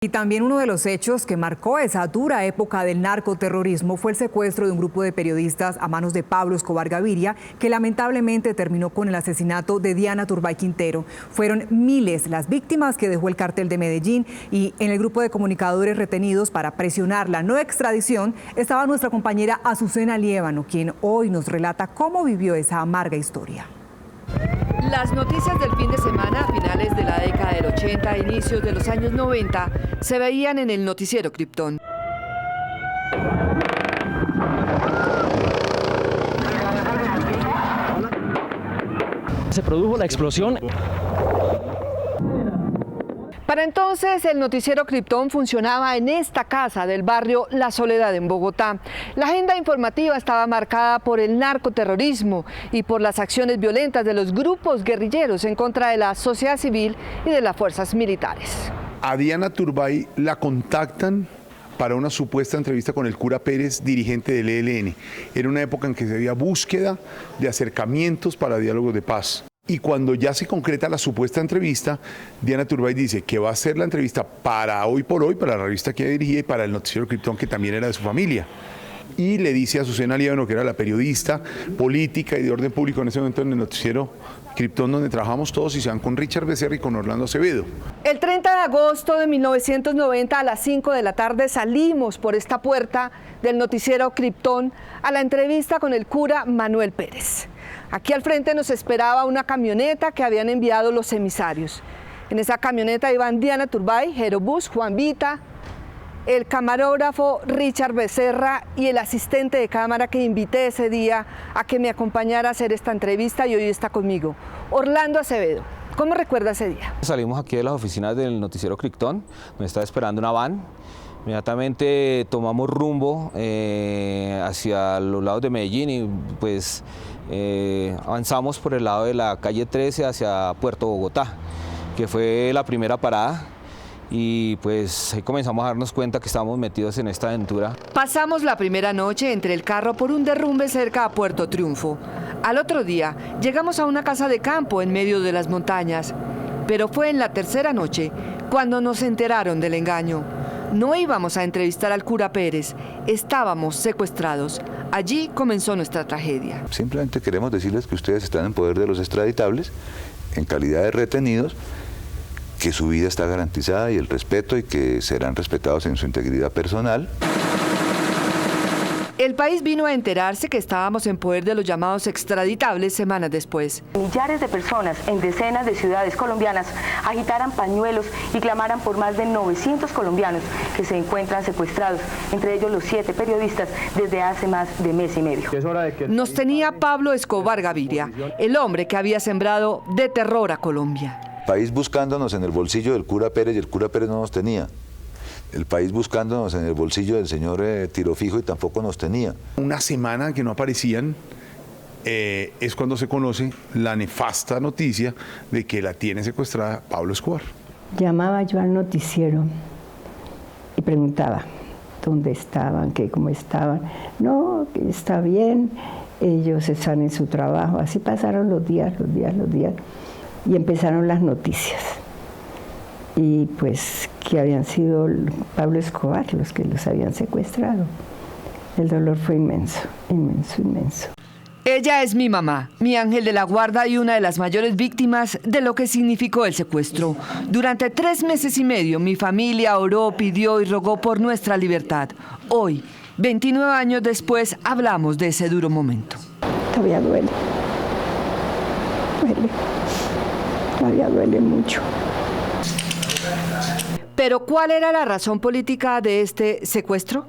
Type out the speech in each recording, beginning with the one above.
Y también uno de los hechos que marcó esa dura época del narcoterrorismo fue el secuestro de un grupo de periodistas a manos de Pablo Escobar Gaviria, que lamentablemente terminó con el asesinato de Diana Turbay Quintero. Fueron miles las víctimas que dejó el cártel de Medellín, y en el grupo de comunicadores retenidos para presionar la no extradición estaba nuestra compañera Azucena Liévano, quien hoy nos relata cómo vivió esa amarga historia. Las noticias del fin de semana, a finales de la década del 80 e inicios de los años 90, se veían en el noticiero Krypton. Se produjo la explosión. Para entonces, el noticiero Krypton funcionaba en esta casa del barrio La Soledad en Bogotá. La agenda informativa estaba marcada por el narcoterrorismo y por las acciones violentas de los grupos guerrilleros en contra de la sociedad civil y de las fuerzas militares. A Diana Turbay la contactan para una supuesta entrevista con el cura Pérez, dirigente del ELN. Era una época en que se había búsqueda de acercamientos para diálogos de paz. Y cuando ya se concreta la supuesta entrevista, Diana Turbay dice que va a hacer la entrevista para Hoy por Hoy, para la revista que ella dirigía y para el noticiero Krypton, que también era de su familia. Y le dice a Azucena Liévano, que era la periodista política y de orden público en ese momento en el noticiero Krypton, donde trabajamos todos, y se van con Richard Becerra y con Orlando Acevedo. El 30 de agosto de 1990 a las 5 de la tarde salimos por esta puerta del noticiero Krypton a la entrevista con el cura Manuel Pérez. Aquí al frente nos esperaba una camioneta que habían enviado los emisarios. En esa camioneta iban Diana Turbay, Jero Bus, Juan Vita, el camarógrafo Richard Becerra y el asistente de cámara que invité ese día a que me acompañara a hacer esta entrevista, y hoy está conmigo, Orlando Acevedo. ¿Cómo recuerda ese día? Salimos aquí de las oficinas del noticiero Krypton, me estaba esperando una van. Inmediatamente tomamos rumbo hacia los lados de Medellín y pues avanzamos por el lado de la calle 13 hacia Puerto Bogotá, que fue la primera parada, y pues ahí comenzamos a darnos cuenta que estábamos metidos en esta aventura. Pasamos la primera noche entre el carro por un derrumbe cerca a Puerto Triunfo. Al otro día llegamos a una casa de campo en medio de las montañas, pero fue en la tercera noche cuando nos enteraron del engaño. No íbamos a entrevistar al cura Pérez, estábamos secuestrados. Allí comenzó nuestra tragedia. Simplemente queremos decirles que ustedes están en poder de los extraditables, en calidad de retenidos, que su vida está garantizada y el respeto, y que serán respetados en su integridad personal. El país vino a enterarse que estábamos en poder de los llamados extraditables semanas después. Millares de personas en decenas de ciudades colombianas agitaran pañuelos y clamaran por más de 900 colombianos que se encuentran secuestrados, entre ellos los 7 periodistas, desde hace más de mes y medio. Nos tenía Pablo Escobar Gaviria, el hombre que había sembrado de terror a Colombia. El país buscándonos en el bolsillo del cura Pérez, y el cura Pérez no nos tenía. El país buscándonos en el bolsillo del señor Tirofijo, y tampoco nos tenía. Una semana que no aparecían, es cuando se conoce la nefasta noticia de que la tiene secuestrada Pablo Escobar. Llamaba yo al noticiero y preguntaba dónde estaban, cómo estaban. No, que está bien, ellos están en su trabajo. Así pasaron los días, y empezaron las noticias. Y pues que habían sido Pablo Escobar los que los habían secuestrado. El dolor fue inmenso, inmenso, inmenso. Ella es mi mamá, mi ángel de la guarda y una de las mayores víctimas de lo que significó el secuestro. Durante 3 meses y medio mi familia oró, pidió y rogó por nuestra libertad. Hoy, 29 años después, hablamos de ese duro momento. Todavía duele. Todavía duele mucho. ¿Pero cuál era la razón política de este secuestro?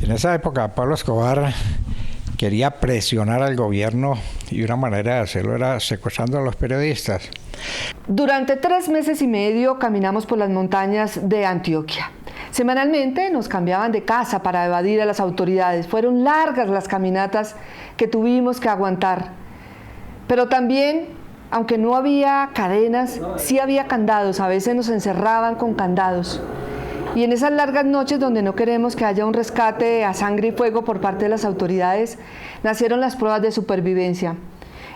En esa época Pablo Escobar quería presionar al gobierno, y una manera de hacerlo era secuestrando a los periodistas. Durante 3 meses y medio caminamos por las montañas de Antioquia. Semanalmente nos cambiaban de casa para evadir a las autoridades. Fueron largas las caminatas que tuvimos que aguantar. Pero también, aunque no había cadenas, sí había candados. A veces nos encerraban con candados. Y en esas largas noches donde no queremos que haya un rescate a sangre y fuego por parte de las autoridades, nacieron las pruebas de supervivencia.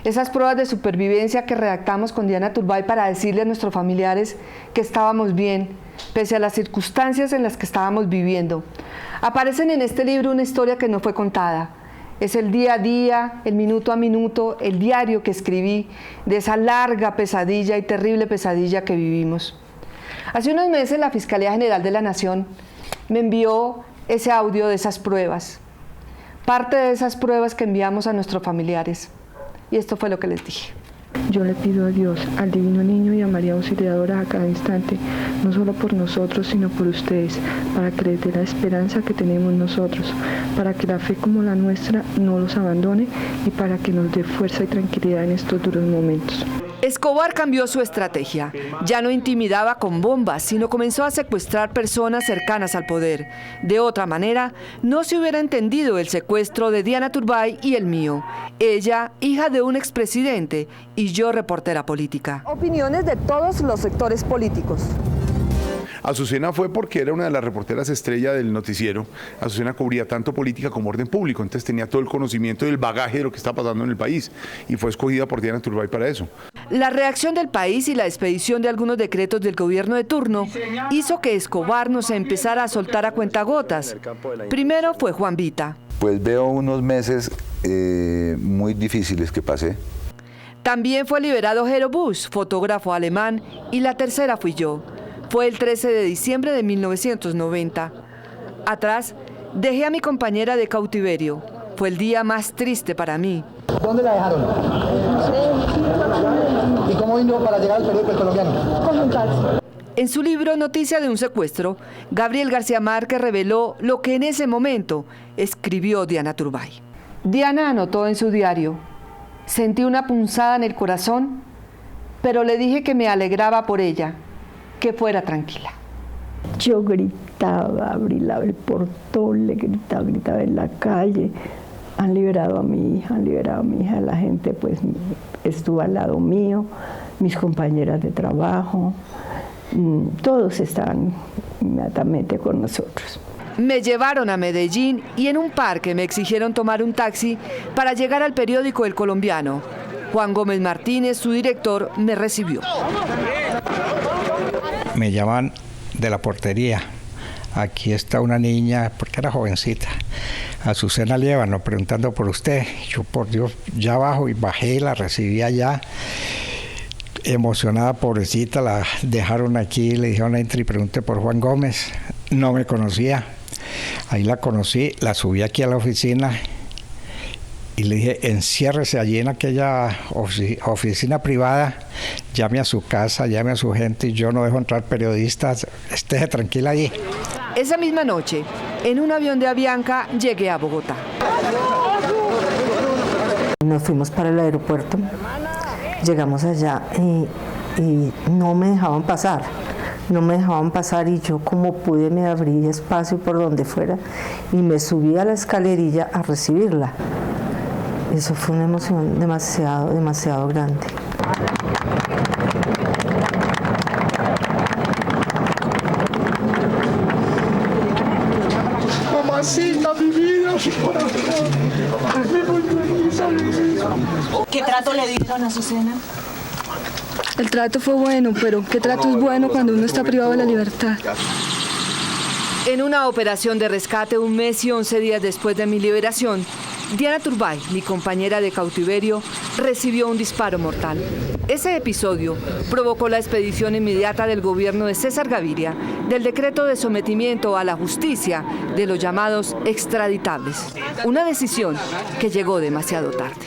Esas pruebas de supervivencia que redactamos con Diana Turbay para decirle a nuestros familiares que estábamos bien, pese a las circunstancias en las que estábamos viviendo. Aparecen en este libro una historia que no fue contada. Es el día a día, el minuto a minuto, el diario que escribí de esa larga pesadilla y terrible pesadilla que vivimos. Hace unos meses la Fiscalía General de la Nación me envió ese audio de esas pruebas, parte de esas pruebas que enviamos a nuestros familiares. Y esto fue lo que les dije. Yo le pido a Dios, al Divino Niño y a María Auxiliadora a cada instante, no solo por nosotros, sino por ustedes, para que les dé la esperanza que tenemos nosotros, para que la fe como la nuestra no los abandone y para que nos dé fuerza y tranquilidad en estos duros momentos. Escobar cambió su estrategia. Ya no intimidaba con bombas, sino comenzó a secuestrar personas cercanas al poder. De otra manera, no se hubiera entendido el secuestro de Diana Turbay y el mío. Ella, hija de un expresidente, y yo, reportera política. Opiniones de todos los sectores políticos. Azucena fue porque era una de las reporteras estrella del noticiero. Azucena cubría tanto política como orden público, entonces tenía todo el conocimiento y el bagaje de lo que está pasando en el país y fue escogida por Diana Turbay para eso. La reacción del país y la expedición de algunos decretos del gobierno de turno hizo que Escobar nos empezara a soltar a cuentagotas. Primero fue Juan Vita. Pues veo unos meses muy difíciles que pasé. También fue liberado Jero Busch, fotógrafo alemán, y la tercera fui yo. Fue el 13 de diciembre de 1990. Atrás, dejé a mi compañera de cautiverio. Fue el día más triste para mí. ¿Dónde la dejaron? ¿Y cómo vino para llegar al periódico El Colombiano? Con un taxi. En su libro Noticia de un secuestro, Gabriel García Márquez reveló lo que en ese momento escribió Diana Turbay. Diana anotó en su diario: sentí una punzada en el corazón, pero le dije que me alegraba por ella, que fuera tranquila. Yo gritaba, abría el portón, le gritaba en la calle. Han liberado a mi hija, La gente pues estuvo al lado mío, mis compañeras de trabajo, todos estaban inmediatamente con nosotros. Me llevaron a Medellín y en un parque me exigieron tomar un taxi para llegar al periódico El Colombiano. Juan Gómez Martínez, su director, me recibió. Me llaman de la portería. Aquí está una niña, porque era jovencita, Azucena Liévano, preguntando por usted. Yo, por Dios, ya bajo y bajé y la recibí allá. Emocionada, pobrecita, la dejaron aquí, le dijeron entre y pregunte por Juan Gómez. No me conocía. Ahí la conocí, la subí aquí a la oficina y le dije, enciérrese allí en aquella oficina privada, llame a su casa, llame a su gente y yo no dejo entrar periodistas, estése tranquila allí. Esa misma noche, en un avión de Avianca, llegué a Bogotá. Nos fuimos para el aeropuerto, llegamos allá y no me dejaban pasar. Y yo como pude me abrí espacio por donde fuera y me subí a la escalerilla a recibirla. Eso fue una emoción demasiado grande. Mamacita, mi vida, mi corazón. ¿Qué trato le dieron a Azucena? El trato fue bueno, pero ¿qué trato es bueno cuando uno está privado de la libertad? En una operación de rescate, 1 mes y 11 días después de mi liberación, Diana Turbay, mi compañera de cautiverio, recibió un disparo mortal. Ese episodio provocó la expedición inmediata del gobierno de César Gaviria del decreto de sometimiento a la justicia de los llamados extraditables, una decisión que llegó demasiado tarde.